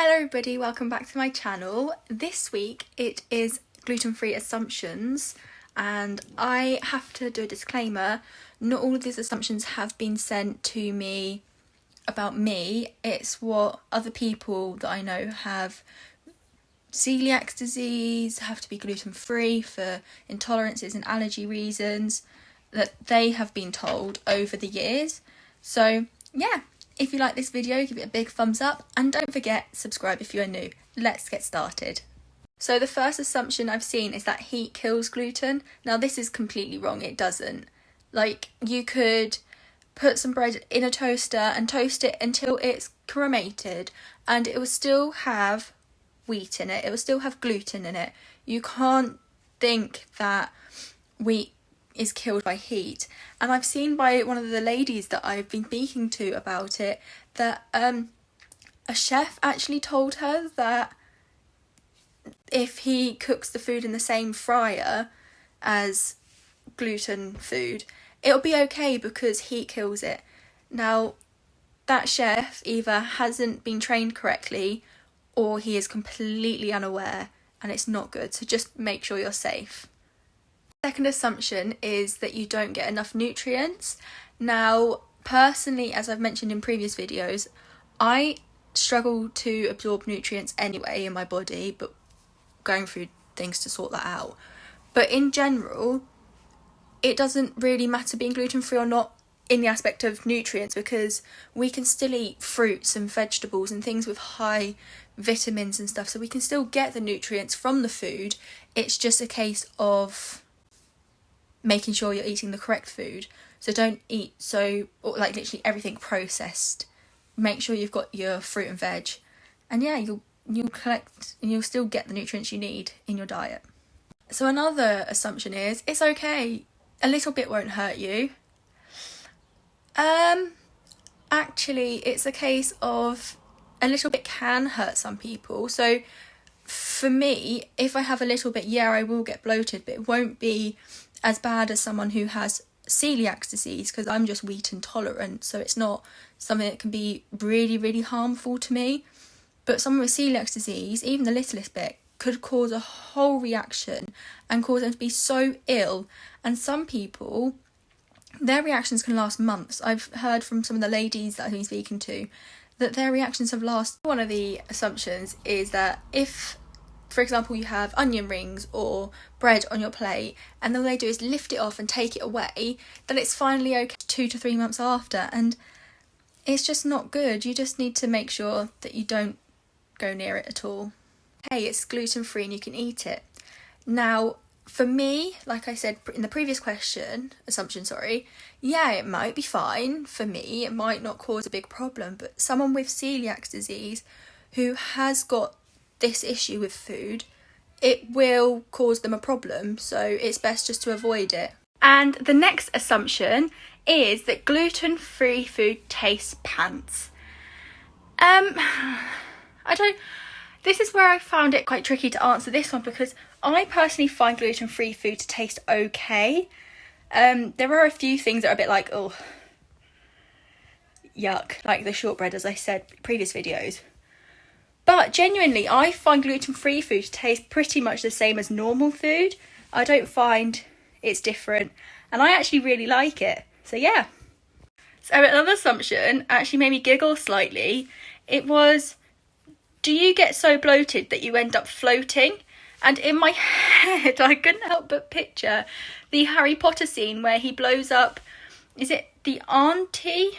Hello everybody, welcome back to my channel. This week it is gluten-free assumptions, and I have to do a disclaimer. Not all of these assumptions have been sent to me about me. It's what other people that I know have celiac disease, have to be gluten-free for intolerances and allergy reasons, that they have been told over the years. So yeah, if you like this video, give it a big thumbs up, and don't forget, subscribe if you are new. Let's get started. So the first assumption I've seen is that heat kills gluten. Now this is completely wrong, it doesn't. Like, you could put some bread in a toaster and toast it until it's cremated, and it will still have wheat in it, it will still have gluten in it. You can't think that wheat is killed by heat. And I've seen by one of the ladies that I've been speaking to about it that a chef actually told her that if he cooks the food in the same fryer as gluten food, it'll be okay because heat kills it. Now, that chef either hasn't been trained correctly or he is completely unaware, and it's not good, so just make sure you're safe. Second assumption is that you don't get enough nutrients. Now, personally, as I've mentioned in previous videos, I struggle to absorb nutrients anyway in my body, but going through things to sort that out. But in general, it doesn't really matter being gluten-free or not in the aspect of nutrients, because we can still eat fruits and vegetables and things with high vitamins and stuff, so we can still get the nutrients from the food. It's just a case of making sure you're eating the correct food. So don't eat like literally everything processed. Make sure you've got your fruit and veg, and yeah, you'll collect and you'll still get the nutrients you need in your diet. So another assumption is it's okay, a little bit won't hurt you. Actually, it's a case of a little bit can hurt some people. So for me, if I have a little bit, yeah, I will get bloated, but it won't be as bad as someone who has celiac disease, because I'm just wheat intolerant, so it's not something that can be really, really harmful to me. But someone with celiac disease, even the littlest bit, could cause a whole reaction and cause them to be so ill. And some people, their reactions can last months. I've heard from some of the ladies that I've been speaking to that their reactions have lasted. One of the assumptions is that if, for example, you have onion rings or bread on your plate, and all they do is lift it off and take it away, then it's finally okay 2 to 3 months after, and it's just not good. You just need to make sure that you don't go near it at all. Hey, it's gluten-free and you can eat it. Now, for me, like I said in the previous assumption, yeah, it might be fine for me, it might not cause a big problem, but someone with celiac disease who has got this issue with food, it will cause them a problem, so it's best just to avoid it. And the next assumption is that gluten-free food tastes pants. This is where I found it quite tricky to answer this one, because I personally find gluten-free food to taste okay. There are a few things that are a bit like, oh, yuck, like the shortbread, as I said in previous videos. But genuinely, I find gluten-free food to taste pretty much the same as normal food. I don't find it's different, and I actually really like it. So yeah. So another assumption actually made me giggle slightly. It was, do you get so bloated that you end up floating? And in my head, I couldn't help but picture the Harry Potter scene where he blows up, is it the auntie?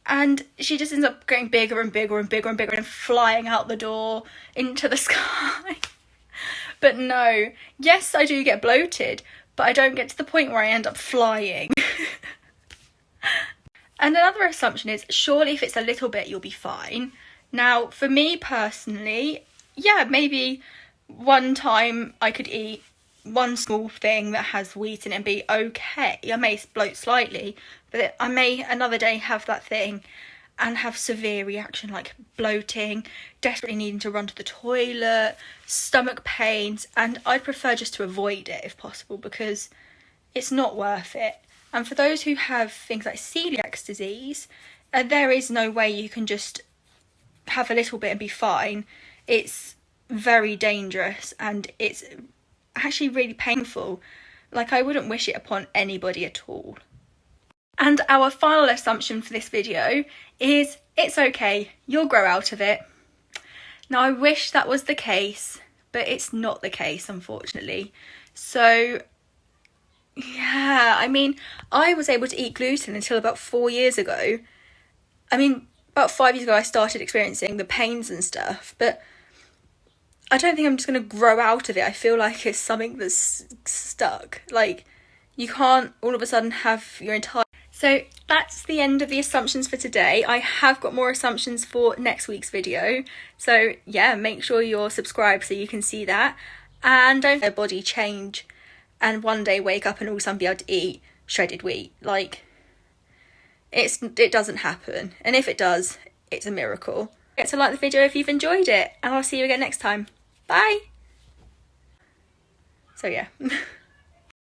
And she just ends up getting bigger and bigger and bigger and bigger and flying out the door into the sky. But no, yes, I do get bloated, but I don't get to the point where I end up flying. And another assumption is, surely if it's a little bit, you'll be fine. Now, for me personally, yeah, maybe one time I could eat one small thing that has wheat in it and be okay. I may bloat slightly, but I may another day have that thing and have severe reaction like bloating, desperately needing to run to the toilet, stomach pains, and I'd prefer just to avoid it if possible, because it's not worth it. And for those who have things like celiac disease, there is no way you can just have a little bit and be fine. It's very dangerous and it's actually really painful. Like, I wouldn't wish it upon anybody at all. And our final assumption for this video is it's okay, you'll grow out of it. Now, I wish that was the case, but it's not the case, unfortunately. So, yeah, I mean, I was able to eat gluten until about 4 years ago. I mean, about 5 years ago I started experiencing the pains and stuff, but I don't think I'm just going to grow out of it. I feel like it's something that's stuck. Like, you can't all of a sudden have your entire... So that's the end of the assumptions for today. I have got more assumptions for next week's video. So yeah, make sure you're subscribed so you can see that. And don't let your body change and one day wake up and all of a sudden be able to eat shredded wheat. Like, it doesn't happen. And if it does, it's a miracle. Get to like the video if you've enjoyed it. And I'll see you again next time. Bye! So yeah.